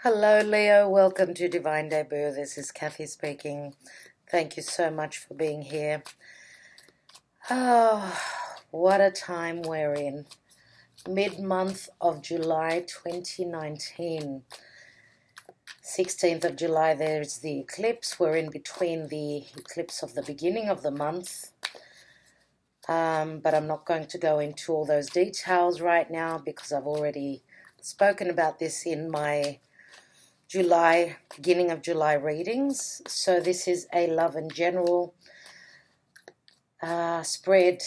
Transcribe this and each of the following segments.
Hello, Leo. Welcome to Divine Debut. This is Kathy speaking. Thank you so much for being here. Oh, what a time we're in. Mid-month of July 2019. 16th of July, there's the eclipse. We're in between the eclipse of the beginning of the month. But I'm not going to go into all those details right now because I've already spoken about this in my beginning of July readings. So this is a love and general spread.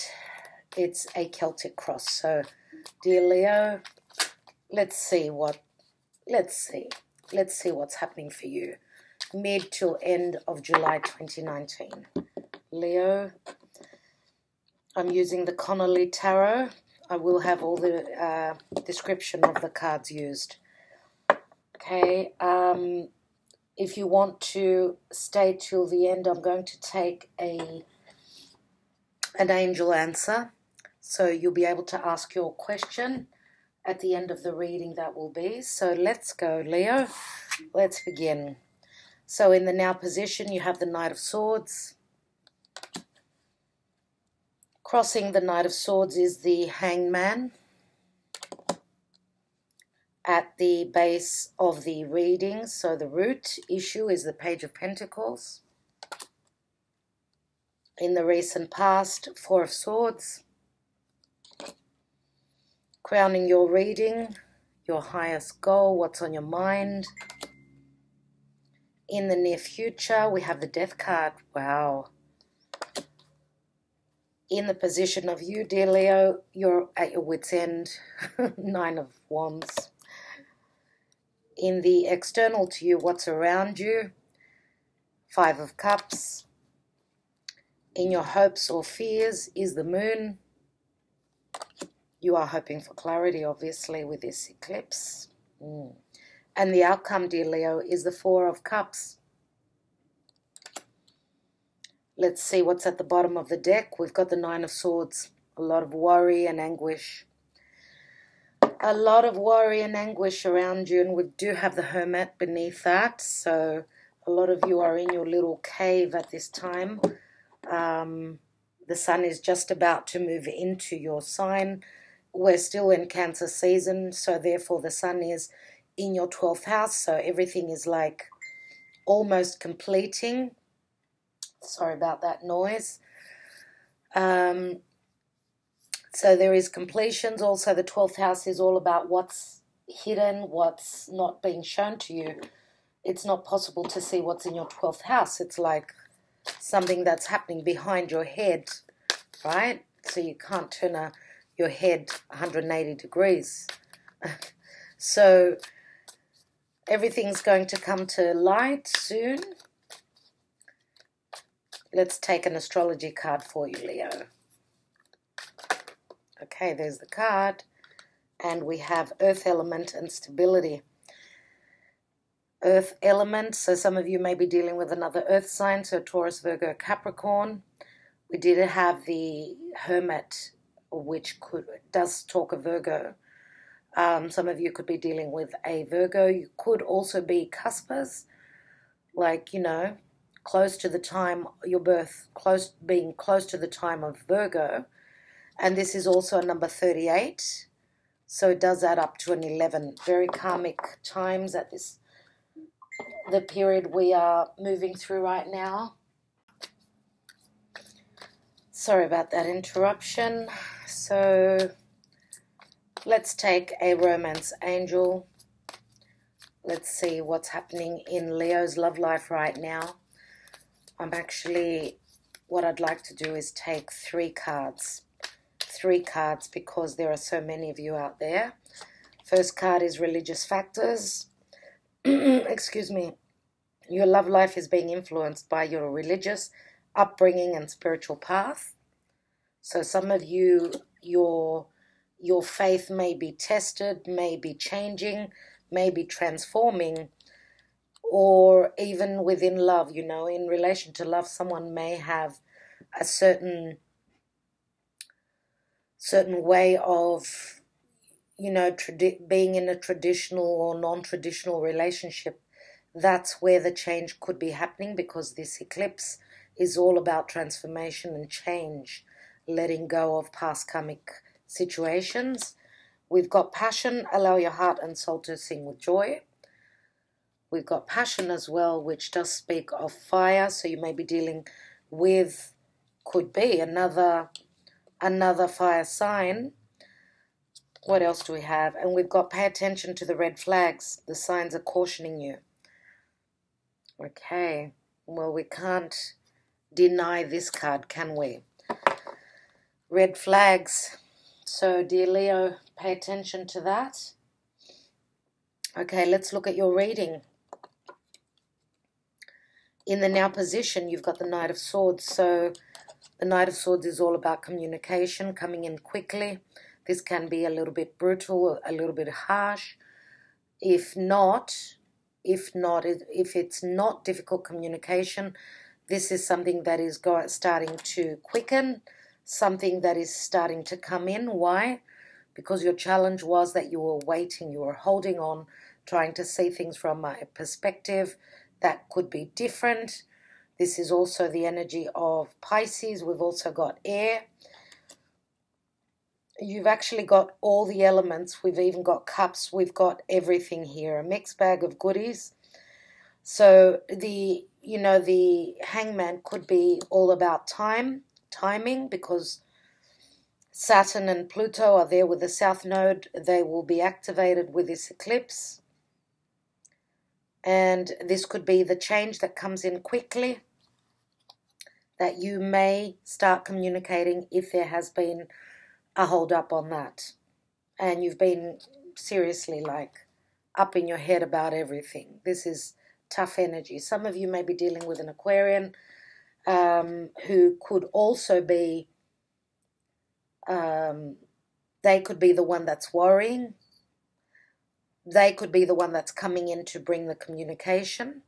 It's a Celtic cross. So, dear Leo, let's see what's happening for you. Mid till end of July 2019. Leo, I'm using the Connolly Tarot. I will have all the description of the cards used. Okay, if you want to stay till the end, I'm going to take an angel answer. So you'll be able to ask your question at the end of the reading, that will be. So let's go, Leo. Let's begin. So in the now position, you have the Knight of Swords. Crossing the Knight of Swords is the Hanged Man. At the base of the reading, so the root issue is the Page of Pentacles. In the recent past, Four of Swords. Crowning your reading, your highest goal, what's on your mind. In the near future, we have the Death card. Wow. In the position of you, dear Leo, you're at your wit's end. Nine of Wands. In the external to you, what's around you, Five of Cups. In your hopes or fears is the Moon. You are hoping for clarity, obviously, with this eclipse. And the outcome, dear Leo, is the Four of Cups. Let's see what's at the bottom of the deck. We've got the Nine of Swords. A lot of worry and anguish. A lot of worry and anguish around you, and we do have the Hermit beneath that. So a lot of you are in your little cave at this time. The sun is just about to move into your sign. We're still in Cancer season, so therefore the sun is in your 12th house. So everything is like almost completing. Sorry about that noise. So there is completions. Also, the 12th house is all about what's hidden, what's not being shown to you. It's not possible to see what's in your 12th house. It's like something that's happening behind your head, right? So you can't turn your head 180 degrees. So everything's going to come to light soon. Let's take an astrology card for you, Leo. Okay, there's the card. And we have Earth element and stability. Earth element, so some of you may be dealing with another Earth sign, so Taurus, Virgo, Capricorn. We did have the Hermit, which does talk of Virgo. Some of you could be dealing with a Virgo. You could also be cuspers, like, you know, close to the time of your birth, being close to the time of Virgo. And this is also a number 38, so it does add up to an 11. Very karmic times at the period we are moving through right now. Sorry about that interruption. So let's take a romance angel. Let's see what's happening in Leo's love life right now. What I'd like to do is take three cards. Three cards because there are so many of you out there. First card is religious factors. Excuse me. Your love life is being influenced by your religious upbringing and spiritual path. So some of you, your faith may be tested, may be changing, may be transforming, or even within love, you know, in relation to love, someone may have a certain way of, you know, being in a traditional or non-traditional relationship, that's where the change could be happening, because this eclipse is all about transformation and change, letting go of past karmic situations. We've got passion, allow your heart and soul to sing with joy. We've got passion as well, which does speak of fire, so you may be dealing with, could be another fire sign. What else do we have? And we've got pay attention to the red flags. The signs are cautioning you. Okay, well, we can't deny this card, can we? Red flags. So, dear Leo, pay attention to that. Okay, let's look at your reading. In the now position, you've got the Knight of Swords. So, the Knight of Swords is all about communication, coming in quickly. This can be a little bit brutal, a little bit harsh. If it's not difficult communication, this is something that is starting to quicken, something that is starting to come in. Why? Because your challenge was that you were waiting, you were holding on, trying to see things from a perspective that could be different. This is also the energy of Pisces. We've also got air. You've actually got all the elements. We've even got cups. We've got everything here, a mixed bag of goodies. So the Hangman could be all about timing, because Saturn and Pluto are there with the South Node. They will be activated with this eclipse. And this could be the change that comes in quickly, that you may start communicating if there has been a hold up on that. And you've been seriously like up in your head about everything. This is tough energy. Some of you may be dealing with an Aquarian who could also be, they could be the one that's worrying. They could be the one that's coming in to bring the communication.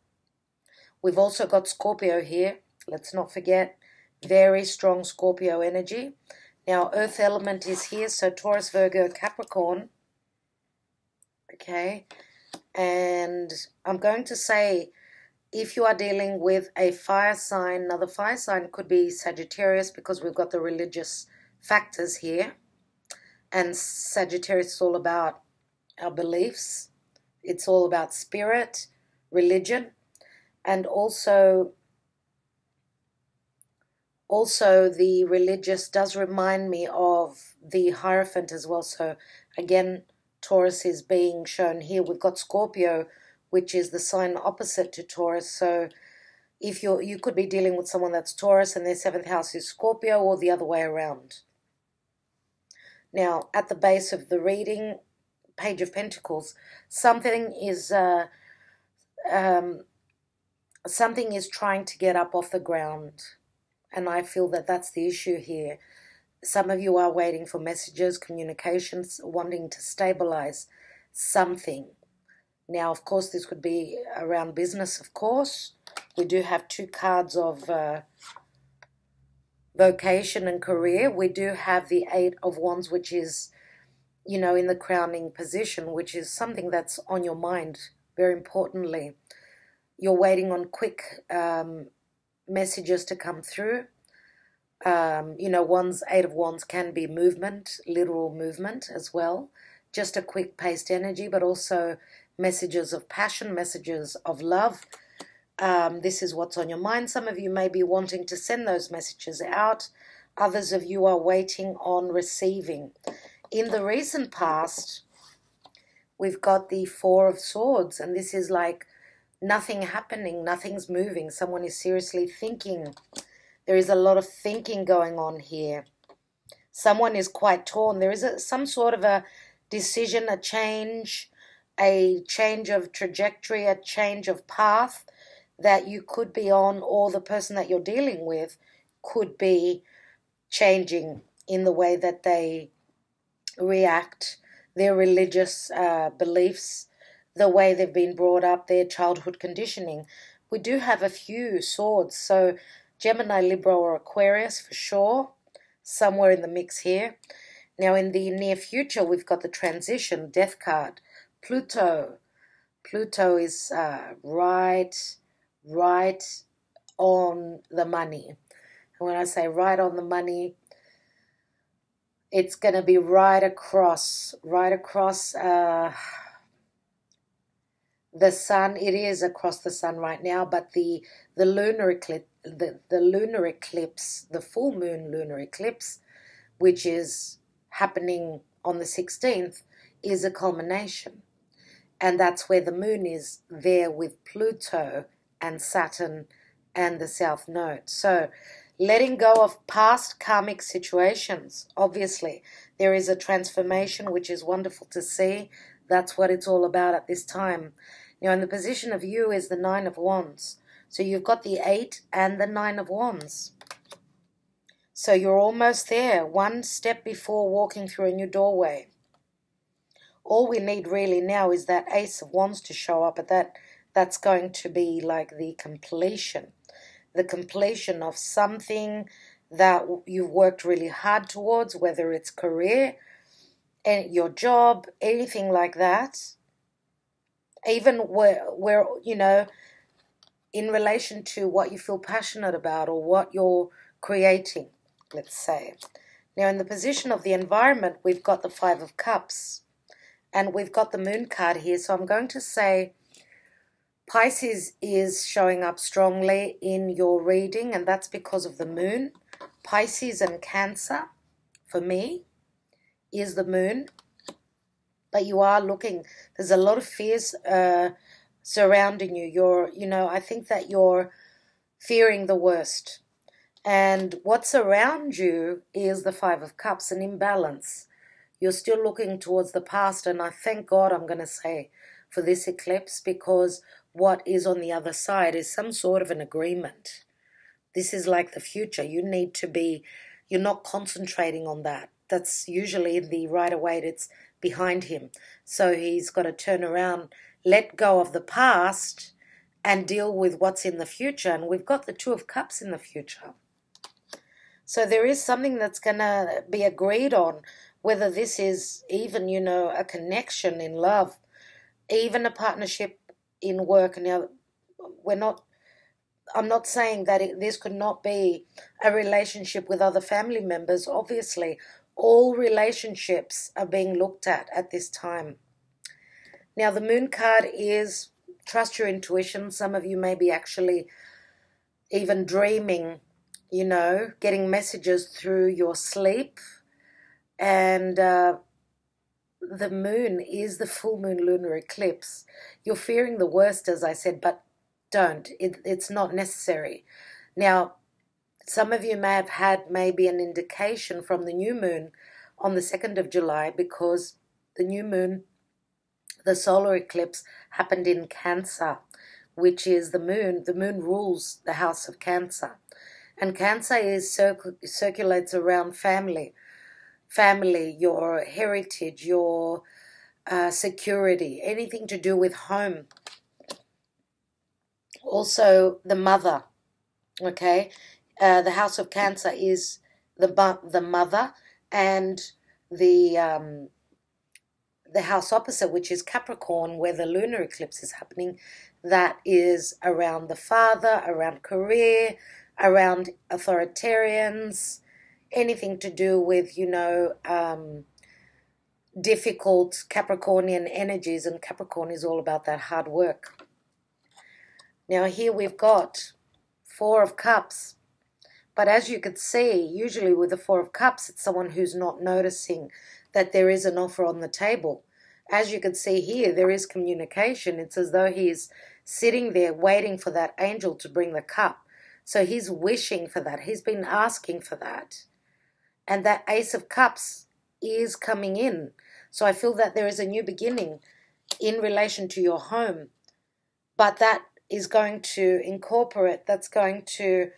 We've also got Scorpio here. Let's not forget, very strong Scorpio energy. Now, earth element is here, so Taurus, Virgo, Capricorn. Okay, and I'm going to say, if you are dealing with a fire sign, now the fire sign could be Sagittarius, because we've got the religious factors here. And Sagittarius is all about our beliefs. It's all about spirit, religion, and also the religious does remind me of the Hierophant as well. So again, Taurus is being shown here. We've got Scorpio, which is the sign opposite to Taurus. So if you could be dealing with someone that's Taurus and their 7th house is Scorpio, or the other way around. Now, at the base of the reading, Page of Pentacles, something is trying to get up off the ground. And I feel that that's the issue here. Some of you are waiting for messages, communications, wanting to stabilize something. Now, of course, this could be around business, of course. We do have 2 cards of vocation and career. We do have the 8 of Wands, which is, you know, in the crowning position, which is something that's on your mind, very importantly. You're waiting on quick messages to come through. You know, 8 of Wands can be movement, literal movement as well. Just a quick paced energy, but also messages of passion, messages of love. This is what's on your mind. Some of you may be wanting to send those messages out. Others of you are waiting on receiving. In the recent past, we've got the 4 of Swords, and this is like nothing happening, nothing's moving. Someone is seriously thinking. There is a lot of thinking going on here. Someone is quite torn. There is some sort of a decision, a change of trajectory, a change of path that you could be on, or the person that you're dealing with could be changing in the way that they react, their religious beliefs, the way they've been brought up, their childhood conditioning. We do have a few swords, so Gemini, Libra, or Aquarius for sure, somewhere in the mix here. Now, in the near future, we've got the transition, Death card, Pluto. Pluto is right on the money. And when I say right on the money, it's going to be right across the sun. It is across the sun right now, but the lunar eclipse, the lunar eclipse, the full moon lunar eclipse, which is happening on the 16th, is a culmination. And that's where the moon is there with Pluto and Saturn and the South Node. So letting go of past karmic situations. Obviously, there is a transformation, which is wonderful to see. That's what it's all about at this time. Now, in the position of you is the Nine of Wands. So you've got the 8 and the 9 of Wands. So you're almost there, one step before walking through a new doorway. All we need really now is that Ace of Wands to show up, but that's going to be like the completion of something that you've worked really hard towards, whether it's career, and your job, anything like that. Even where you know, in relation to what you feel passionate about or what you're creating, let's say. Now, in the position of the environment, we've got the Five of Cups. And we've got the Moon card here. So I'm going to say Pisces is showing up strongly in your reading, and that's because of the Moon. Pisces and Cancer, for me, is the Moon. But you are looking, there's a lot of fears surrounding you. I think that you're fearing the worst. And what's around you is the Five of Cups, an imbalance. You're still looking towards the past, and I thank God, I'm going to say, for this eclipse, because what is on the other side is some sort of an agreement. This is like the future. You're not concentrating on that. That's usually the Rider-Waite, it's behind him. So he's got to turn around, let go of the past, and deal with what's in the future. And we've got the Two of Cups in the future. So there is something that's going to be agreed on, whether this is even, a connection in love, even a partnership in work. Now, I'm not saying that this could not be a relationship with other family members. Obviously, all relationships are being looked at this time. Now, the Moon card is trust your intuition. Some of you may be actually even dreaming, getting messages through your sleep. And the moon is the full moon lunar eclipse. You're fearing the worst, as I said, but don't. It's not necessary. Now, some of you may have had maybe an indication from the new moon on the 2nd of July, because the new moon, the solar eclipse, happened in Cancer, which is the moon. The moon rules the house of Cancer. And Cancer circulates around family, your heritage, your security, anything to do with home. Also, the mother, okay? The house of Cancer is the mother, and the house opposite, which is Capricorn, where the lunar eclipse is happening, that is around the father, around career, around authoritarians, anything to do with, difficult Capricornian energies, and Capricorn is all about that hard work. Now here we've got Four of Cups, but as you could see, usually with the Four of Cups, it's someone who's not noticing that there is an offer on the table. As you can see here, there is communication. It's as though he's sitting there waiting for that angel to bring the cup. So he's wishing for that. He's been asking for that. And that Ace of Cups is coming in. So I feel that there is a new beginning in relation to your home. But that is going to incorporate, that's going to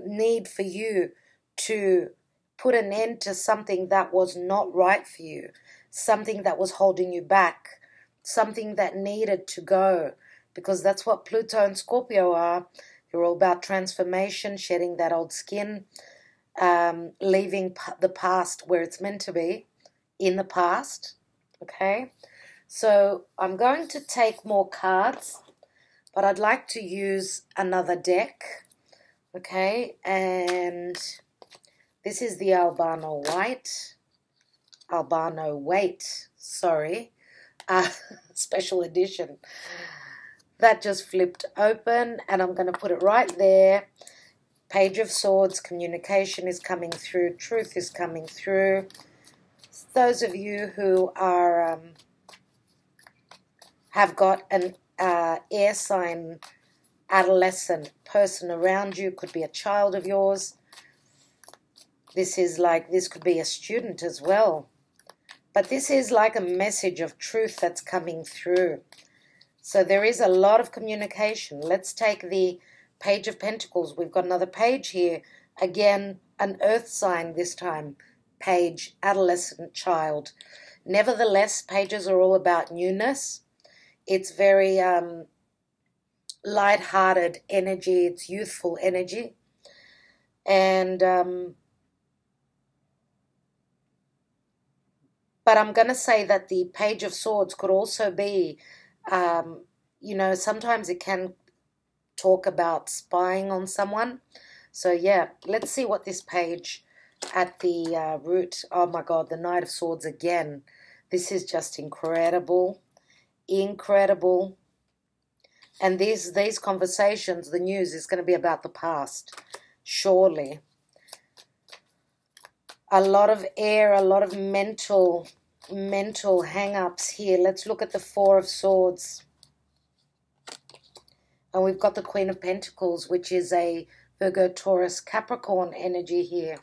need for you to put an end to something that was not right for you, something that was holding you back, something that needed to go, because that's what Pluto and Scorpio are. They're all about transformation, shedding that old skin, leaving the past where it's meant to be, in the past, okay? So I'm going to take more cards, but I'd like to use another deck, okay? And this is the Albano-Waite, sorry, special edition. That just flipped open, and I'm going to put it right there. Page of Swords, communication is coming through, truth is coming through. Those of you who are have got an air sign adolescent person around you, could be a child of yours. This could be a student as well. But this is like a message of truth that's coming through. So there is a lot of communication. Let's take the Page of Pentacles. We've got another page here. Again, an earth sign this time. Page, adolescent child. Nevertheless, pages are all about newness. It's very light-hearted energy. It's youthful energy. And but I'm going to say that the Page of Swords could also be, you know, sometimes it can talk about spying on someone. So, yeah, let's see what this page at the root. Oh, my God, the Knight of Swords again. This is just incredible. Incredible. And these conversations, the news is going to be about the past, surely. A lot of air, a lot of mental hang-ups here. Let's look at the Four of Swords. And we've got the Queen of Pentacles, which is a Virgo, Taurus, Capricorn energy here.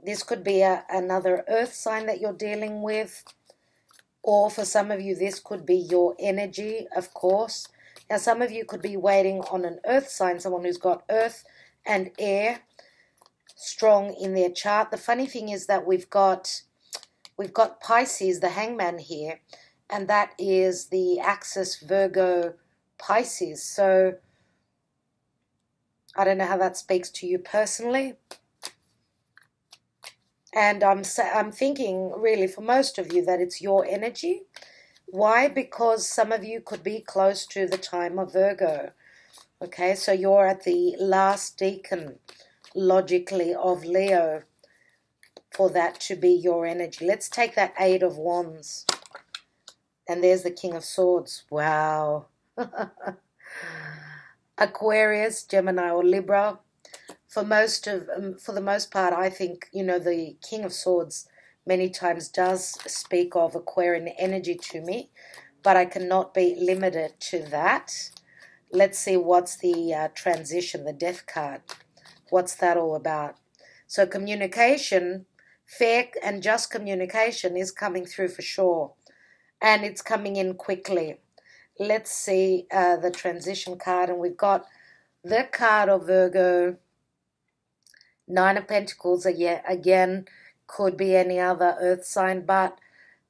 This could be another earth sign that you're dealing with. Or for some of you, this could be your energy, of course. Now, some of you could be waiting on an earth sign, someone who's got earth and air strong in their chart. The funny thing is that we've got Pisces, the Hangman here, and that is the axis Virgo Pisces. So I don't know how that speaks to you personally. And I'm thinking really for most of you that it's your energy. Why? Because some of you could be close to the time of Virgo. Okay, so you're at the last decan, logically, of Leo for that to be your energy. Let's take that Eight of Wands. And there's the King of Swords. Wow. Aquarius, Gemini, or Libra. For the most part, I think, you know, the King of Swords many times does speak of Aquarian energy to me, but I cannot be limited to that. Let's see what's the transition, the Death card. What's that all about? So communication, fair and just communication is coming through for sure, and it's coming in quickly. Let's see the transition card, and we've got the card of Virgo. Nine of Pentacles, again, could be any other earth sign, but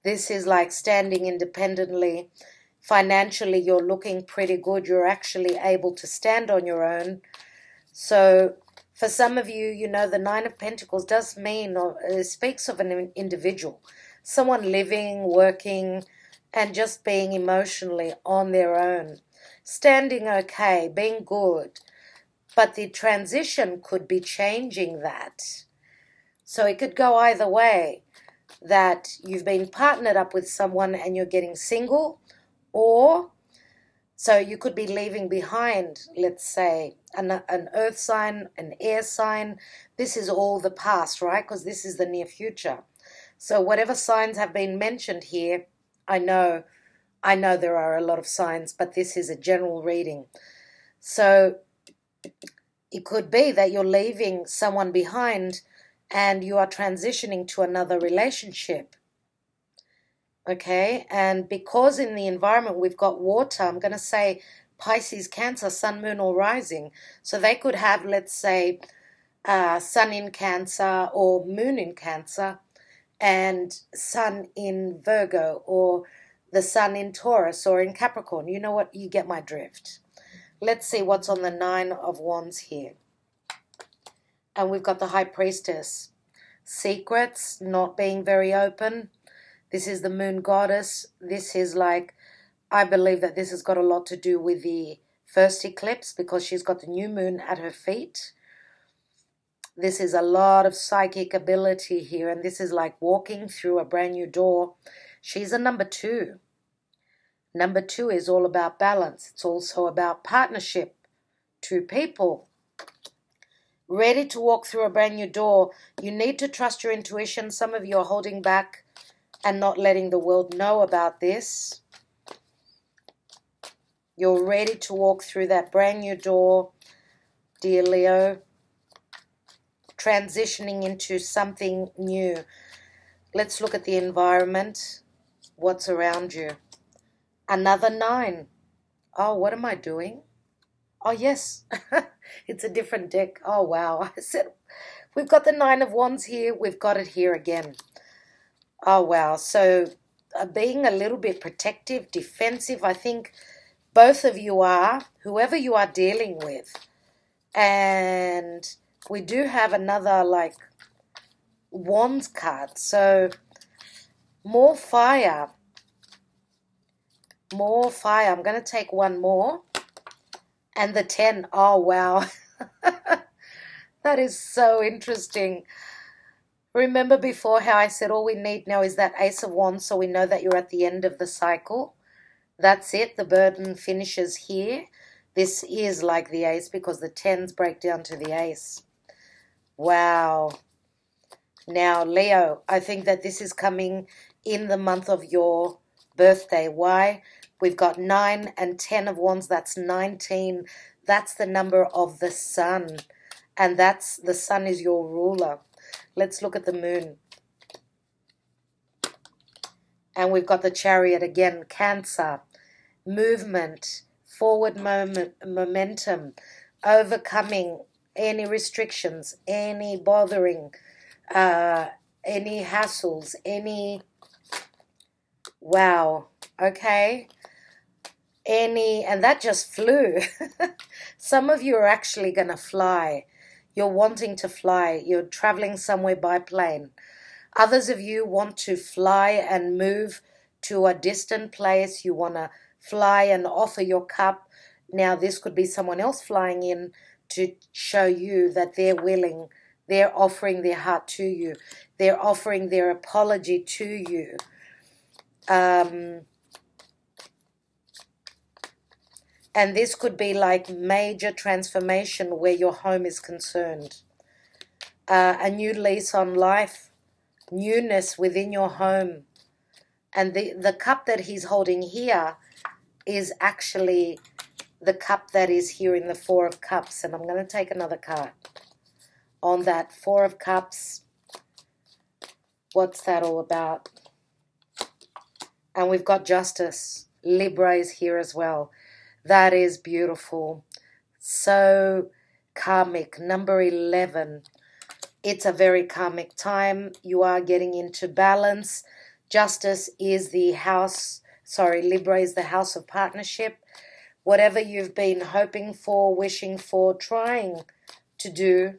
this is like standing independently. Financially, you're looking pretty good. You're actually able to stand on your own. So for some of you, you know, the Nine of Pentacles does mean, or speaks of an individual, someone living, working, and just being emotionally on their own, standing okay, being good. But the transition could be changing that. So it could go either way, that you've been partnered up with someone and you're getting single, or so you could be leaving behind, let's say, an earth sign, an air sign. This is all the past, right? Because this is the near future. So whatever signs have been mentioned here, I know there are a lot of signs, but this is a general reading. So it could be that you're leaving someone behind and you are transitioning to another relationship. Okay, and because in the environment we've got water, I'm going to say Pisces, Cancer, Sun, Moon, or Rising. So they could have, let's say, Sun in Cancer or Moon in Cancer and Sun in Virgo, or the Sun in Taurus or in Capricorn. You know what? You get my drift. Let's see what's on the Nine of Wands here. And we've got the High Priestess. Secrets, not being very open. This is the Moon Goddess. This is like, I believe that this has got a lot to do with the first eclipse because she's got the new moon at her feet. This is a lot of psychic ability here, and this is like walking through a brand new door. She's a number 2. Number 2 is all about balance. It's also about partnership. 2 people. Ready to walk through a brand new door. You need to trust your intuition. Some of you are holding back and not letting the world know about this. You're ready to walk through that brand new door, dear Leo. Transitioning into something new. Let's look at the environment. What's around you? Another 9. Oh, what am I doing? Oh, yes. It's a different deck. Oh, wow. I said, we've got the 9 of Wands here. We've got it here again. Oh, wow. So being a little bit protective, defensive, I think both of you are, whoever you are dealing with. And we do have another, like, Wands card. So more fire. More fire. I'm going to take one more. And the 10. Oh, wow. That is so interesting. Remember before how I said all we need now is that Ace of Wands so we know that you're at the end of the cycle? That's it. The burden finishes here. This is like the Ace because the 10s break down to the Ace. Wow. Now, Leo, I think that this is coming in the month of your birthday. Why? We've got 9 and 10 of Wands. That's 19. That's the number of the sun. And that's the sun is your ruler. Let's look at the moon. And we've got the Chariot again. Cancer. Movement. Forward momentum. Overcoming any restrictions. Any bothering. Any hassles. Any... Wow. Okay. And that just flew. Some of you are actually going to fly. You're wanting to fly. You're traveling somewhere by plane. Others of you want to fly and move to a distant place. You want to fly and offer your cup. Now, this could be someone else flying in to show you that they're willing. They're offering their heart to you. They're offering their apology to you. And this could be like major transformation where your home is concerned. A new lease on life, newness within your home. And the cup that he's holding here is actually the cup that is here in the 4 of Cups. And I'm going to take another card. On that 4 of Cups, what's that all about? And we've got Justice. Libra is here as well. That is beautiful. So karmic. Number 11. It's a very karmic time. You are getting into balance. Justice is the house. Sorry, Libra is the house of partnership. Whatever you've been hoping for, wishing for, trying to do,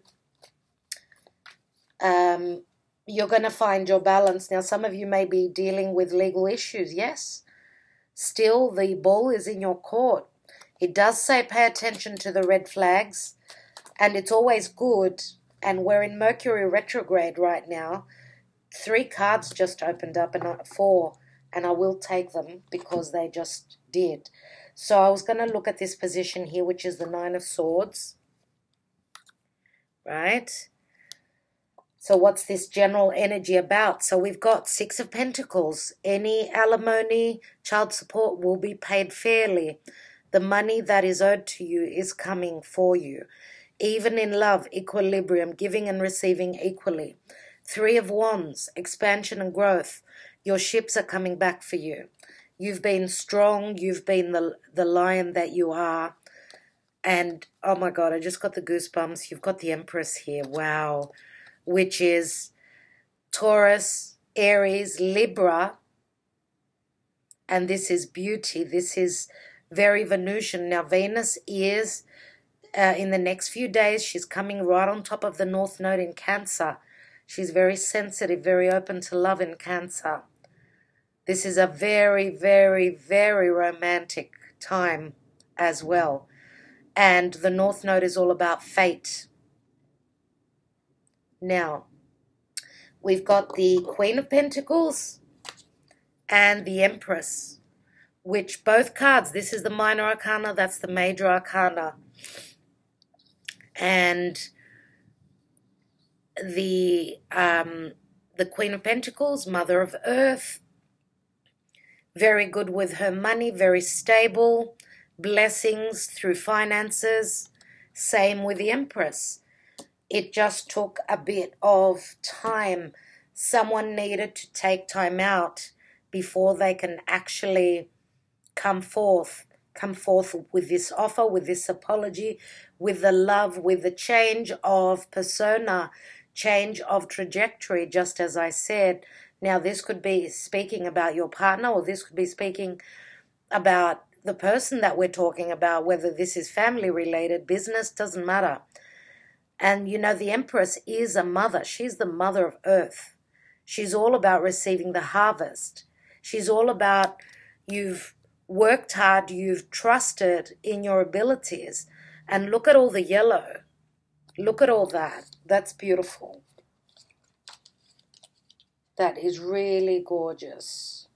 you're going to find your balance. Now, some of you may be dealing with legal issues. Yes. Still, the ball is in your court. It does say pay attention to the red flags, and it's always good. And we're in Mercury retrograde right now. 3 cards just opened up, and 4, and I will take them because they just did. So I was going to look at this position here, which is the 9 of Swords. Right? So what's this general energy about? So we've got 6 of Pentacles. Any alimony, child support will be paid fairly. The money that is owed to you is coming for you. Even in love, equilibrium, giving and receiving equally. 3 of Wands, expansion and growth. Your ships are coming back for you. You've been strong. You've been the lion that you are. And, oh my God, I just got the goosebumps. You've got the Empress here. Wow. Which is Taurus, Aries, Libra. And this is beauty. This is very Venusian. Now, Venus is in the next few days. She's coming right on top of the North Node in Cancer. She's very sensitive, very open to love in Cancer. This is a very, very, very romantic time as well. And the North Node is all about fate. Now, we've got the Queen of Pentacles and the Empress, which both cards, this is the Minor Arcana, that's the Major Arcana. And the Queen of Pentacles, Mother of Earth, very good with her money, very stable, blessings through finances. Same with the Empress. It just took a bit of time. Someone needed to take time out before they can actually come forth with this offer, with this apology, with the love, with the change of persona, change of trajectory, just as I said. Now, this could be speaking about your partner, or this could be speaking about the person that we're talking about, whether this is family related, business, doesn't matter. And, you know, the Empress is a mother. She's the mother of Earth. She's all about receiving the harvest. She's all about you've worked hard, you've trusted in your abilities. And look at all the yellow. Look at all that. That's beautiful. That is really gorgeous.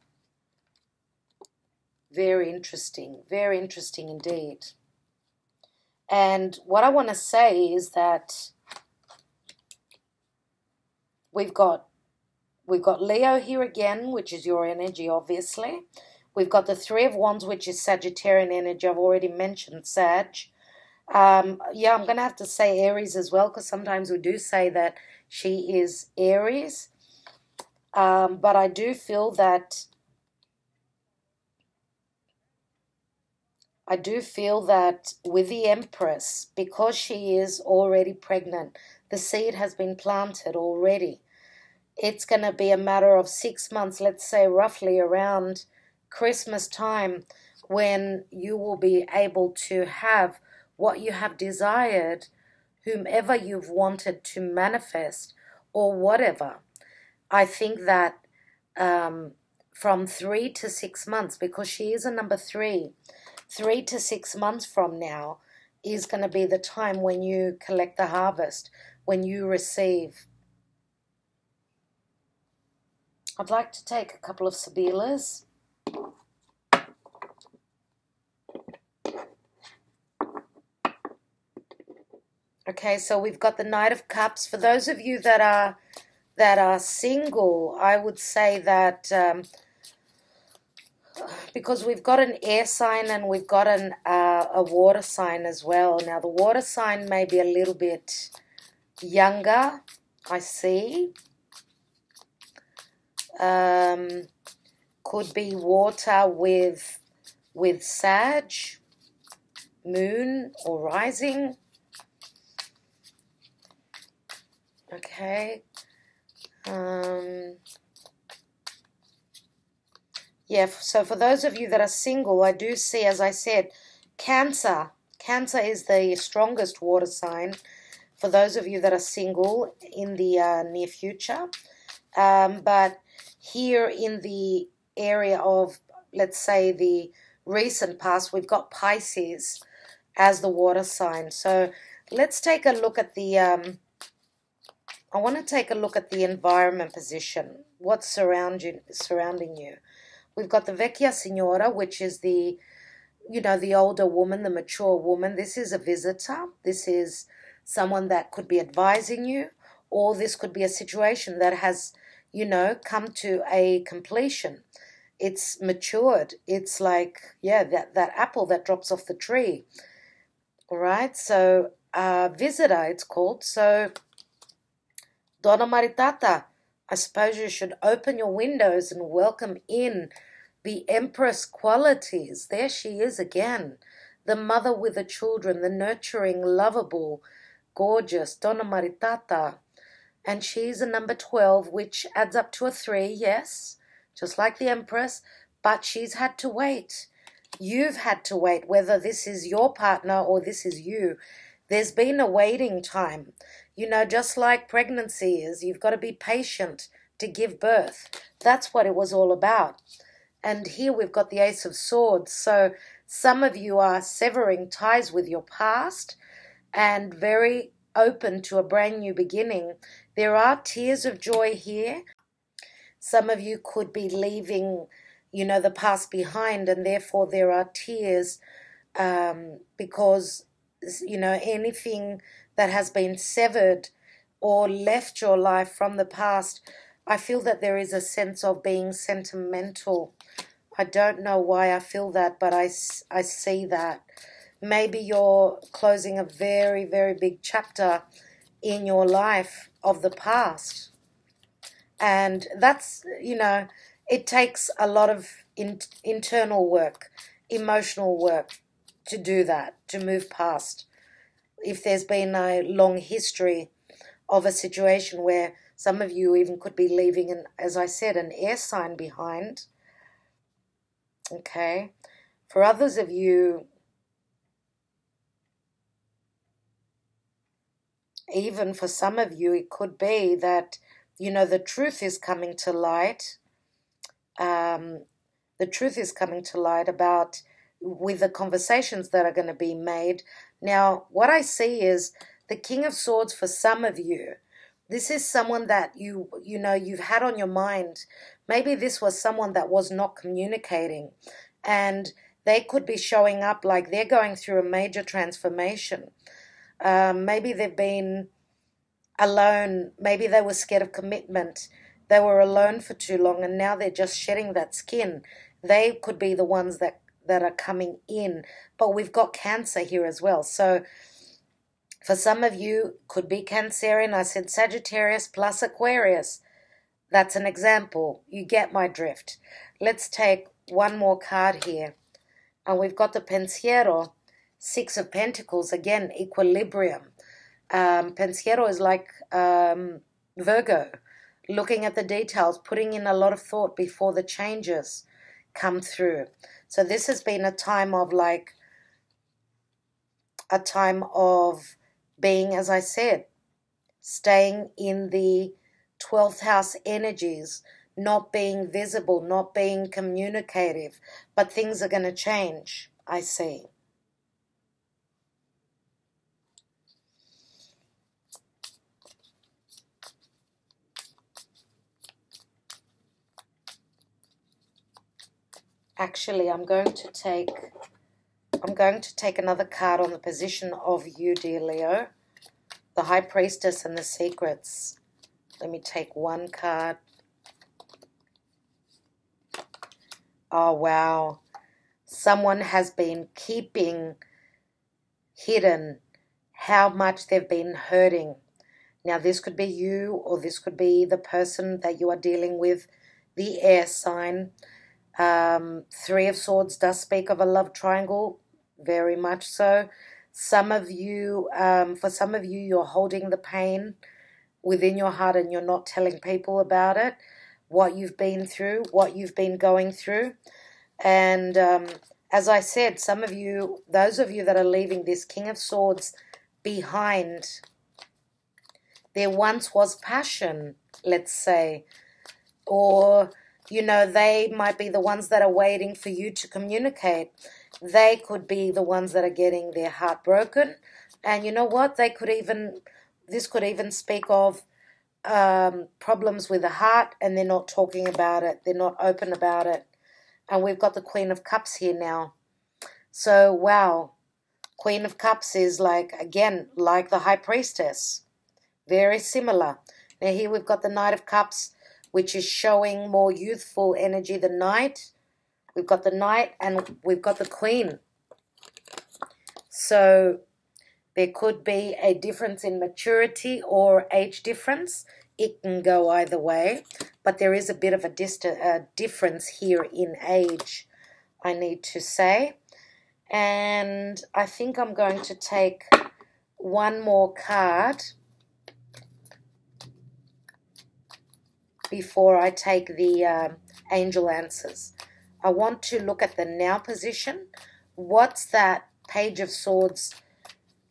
Very interesting indeed. And what I want to say is that we've got Leo here again, which is your energy, obviously. We've got the Three of Wands, which is Sagittarian energy. I've already mentioned Sag. Yeah, I'm going to have to say Aries as well, because sometimes we do say that she is Aries. But I do feel that with the Empress, because she is already pregnant, the seed has been planted already. It's going to be a matter of 6 months, let's say roughly around Christmas time, when you will be able to have what you have desired, whomever you've wanted to manifest or whatever. I think that from 3 to 6 months, because she is a number 3, 3 to 6 months from now is going to be the time when you collect the harvest, when you receive. I'd like to take a couple of Sibillas. Okay, so we've got the Knight of Cups. For those of you that are single, I would say that because we've got an air sign and we've got a water sign as well. Now, the water sign may be a little bit younger, I see. Could be water with Sag, moon or rising. Okay. Yeah, so for those of you that are single, I do see, as I said, Cancer. Cancer is the strongest water sign for those of you that are single in the near future. But here in the area of, let's say, the recent past, we've got Pisces as the water sign. So let's take a look at the, I want to take a look at the environment position, what's surrounding you. We've got the Vecchia Signora, which is the, you know, the older woman, the mature woman. This is a visitor. This is someone that could be advising you, or this could be a situation that has, you know, come to a completion. It's matured. It's like, yeah, that apple that drops off the tree. All right, so visitor, it's called. So, Donna Maritata, I suppose you should open your windows and welcome in the Empress qualities. There she is again. The mother with the children, the nurturing, lovable, gorgeous Donna Maritata. And she's a number 12, which adds up to a 3, yes, just like the Empress. But she's had to wait. you've had to wait, whether this is your partner or this is you. There's been a waiting time. You know, just like pregnancy is, you've got to be patient to give birth. That's what it was all about. And here we've got the Ace of Swords. So some of you are severing ties with your past and very open to a brand new beginning. There are tears of joy here. Some of you could be leaving, you know, the past behind, and therefore there are tears because, you know, anything that has been severed or left your life from the past, I feel that there is a sense of being sentimental. I don't know why I feel that, but I see that. Maybe you're closing a very, very big chapter in your life of the past. And that's, you know, it takes a lot of internal work, emotional work to do that, to move past. If there's been a long history of a situation where some of you even could be leaving, as I said, an air sign behind. Okay. For others of you, even for some of you, it could be that, you know, the truth is coming to light. The truth is coming to light about with the conversations that are going to be made. Now, what I see is the King of Swords for some of you. This is someone that you know, you've had on your mind. Maybe this was someone that was not communicating, and they could be showing up like they're going through a major transformation. Maybe they've been alone. Maybe they were scared of commitment. They were alone for too long, and now they're just shedding that skin. They could be the ones that are coming in. But we've got Cancer here as well. So for some of you, could be Cancerian. I said Sagittarius plus Aquarius. That's an example. You get my drift. Let's take one more card here. And we've got the Pensiero, Six of Pentacles. Again, equilibrium. Pensiero is like Virgo, looking at the details, putting in a lot of thought before the changes come through. So this has been a time of being, as I said, staying in the 12th house energies, not being visible, not being communicative, but things are going to change, I see. Actually, I'm going to take another card on the position of you, dear Leo. The High Priestess and the Secrets. Let me take one card. Oh, wow. Someone has been keeping hidden how much they've been hurting. Now, this could be you, or this could be the person that you are dealing with, the air sign. Three of Swords does speak of a love triangle, very much so. Some of you, for some of you, you're holding the pain within your heart and you're not telling people about it, what you've been through, what you've been going through. And as I said, some of you, those of you that are leaving this King of Swords behind, there once was passion, let's say, or, you know, they might be the ones that are waiting for you to communicate. They could be the ones that are getting their heart broken. And you know what? This could even speak of problems with the heart, and they're not talking about it. They're not open about it. And we've got the Queen of Cups here now. So, wow. Queen of Cups is like, again, like the High Priestess. Very similar. Now here we've got the Knight of Cups, which is showing more youthful energy than Knight. We've got the Knight and we've got the Queen. So there could be a difference in maturity or age difference. It can go either way. But there is a bit of a difference here in age, I need to say. And I think I'm going to take one more card before I take the angel answers. I want to look at the now position. What's that Page of Swords,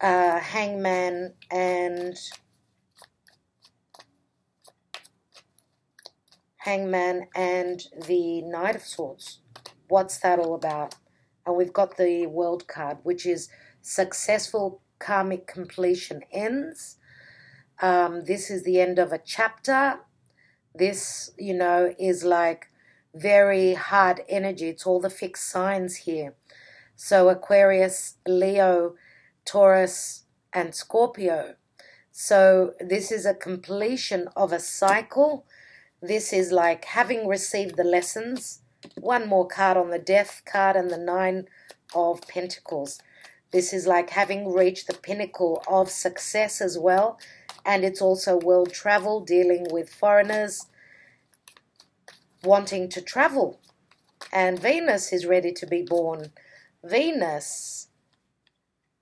Hangman, and the Knight of Swords? What's that all about? And we've got the World card, which is successful karmic completion ends. This is the end of a chapter. This, you know, is like very hard energy. It's all the fixed signs here. So Aquarius, Leo, Taurus, and Scorpio. So this is a completion of a cycle. This is like having received the lessons. One more card on the Death card and the Nine of Pentacles. This is like having reached the pinnacle of success as well. And it's also world travel, dealing with foreigners wanting to travel. And Venus is ready to be born. Venus.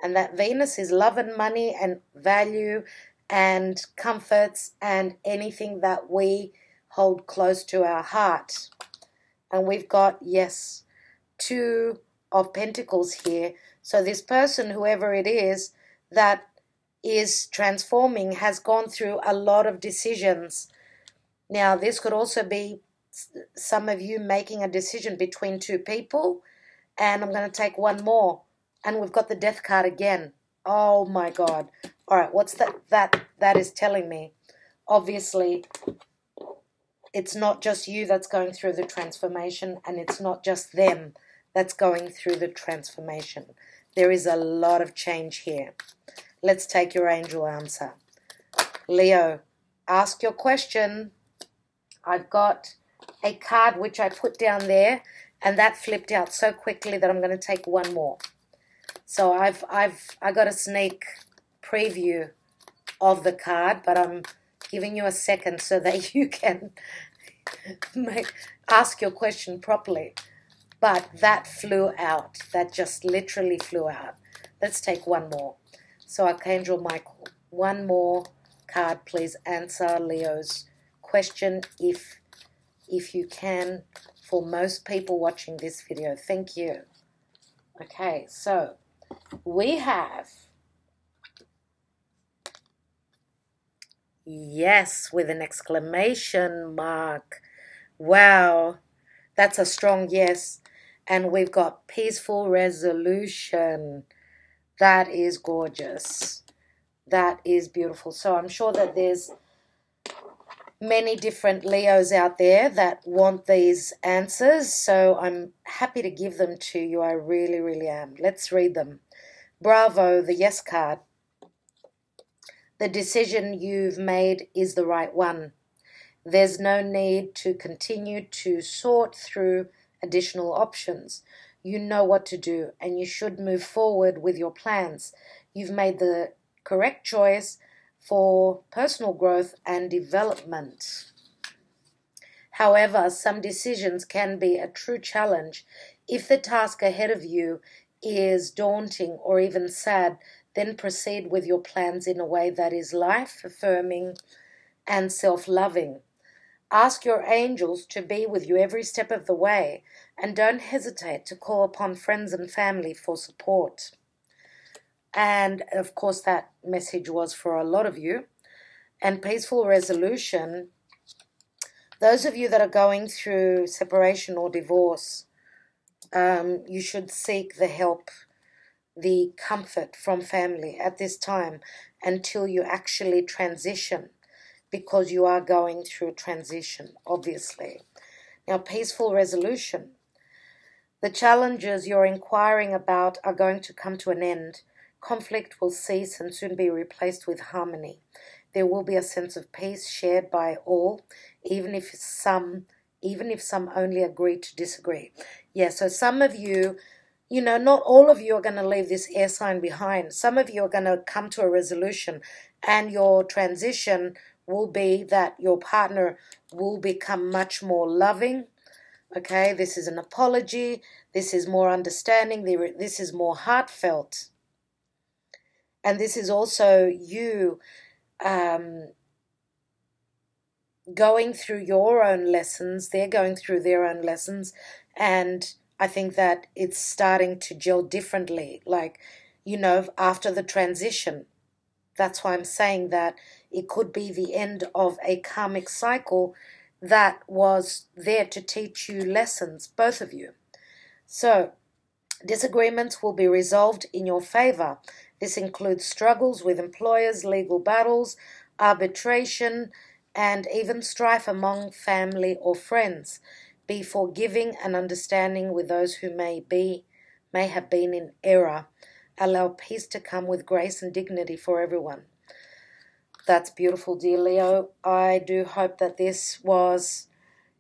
And that Venus is love and money and value and comforts and anything that we hold close to our heart. And we've got, yes, Two of Pentacles here. So this person, whoever it is, that is transforming, has gone through a lot of decisions. Now, this could also be some of you making a decision between two people. And I'm going to take one more. And we've got the Death card again. Oh, my God. All right, what's that is telling me? Obviously, it's not just you that's going through the transformation, and it's not just them that's going through the transformation. There is a lot of change here. Let's take your angel answer. Leo, ask your question. I've got a card which I put down there, and that flipped out so quickly that I'm going to take one more. So I got a sneak preview of the card, but I'm giving you a second so that you can ask your question properly. But that flew out. That just literally flew out. Let's take one more. So Archangel Michael, one more card, please. Answer Leo's question if you can, for most people watching this video. Thank you. Okay, so we have yes with an exclamation mark. Wow, that's a strong yes. And we've got peaceful resolution. That is gorgeous. That is beautiful. So I'm sure that there's many different Leos out there that want these answers. So I'm happy to give them to you. I really, really am. Let's read them. Bravo, the yes card. The decision you've made is the right one. There's no need to continue to sort through additional options. You know what to do, and you should move forward with your plans. You've made the correct choice for personal growth and development. However, some decisions can be a true challenge. If the task ahead of you is daunting or even sad, then proceed with your plans in a way that is life-affirming and self-loving. Ask your angels to be with you every step of the way, and don't hesitate to call upon friends and family for support. And, of course, that message was for a lot of you. And peaceful resolution, those of you that are going through separation or divorce, you should seek the help, the comfort from family at this time until you actually transition, because you are going through a transition, obviously. Now, peaceful resolution. The challenges you're inquiring about are going to come to an end. Conflict will cease and soon be replaced with harmony. There will be a sense of peace shared by all, even if some only agree to disagree. Yeah, so some of you, not all of you are going to leave this air sign behind. Some of you are going to come to a resolution, and your transition will be that your partner will become much more loving. Okay, this is an apology. This is more understanding. This is more heartfelt. And this is also you going through your own lessons. They're going through their own lessons. And I think that it's starting to gel differently, like, you know, after the transition. That's why I'm saying that it could be the end of a karmic cycle that was there to teach you lessons, both of you. So, disagreements will be resolved in your favor. This includes struggles with employers, legal battles, arbitration, and even strife among family or friends. Be forgiving and understanding with those who may have been in error. Allow peace to come with grace and dignity for everyone. That's beautiful, dear Leo. I do hope that this was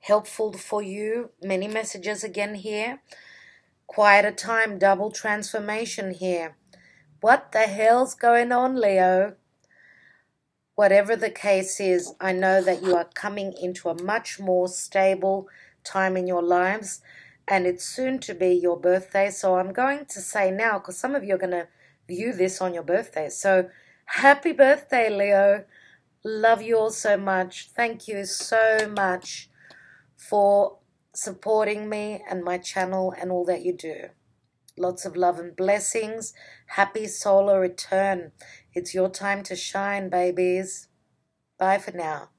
helpful for you. Many messages again here. Quieter time, double transformation here. What the hell's going on, Leo? Whatever the case is, I know that you are coming into a much more stable time in your lives, and it's soon to be your birthday. So I'm going to say now, because some of you are going to view this on your birthday. So happy birthday, Leo. Love you all so much. Thank you so much for supporting me and my channel and all that you do. Lots of love and blessings. Happy solar return. It's your time to shine, babies. Bye for now.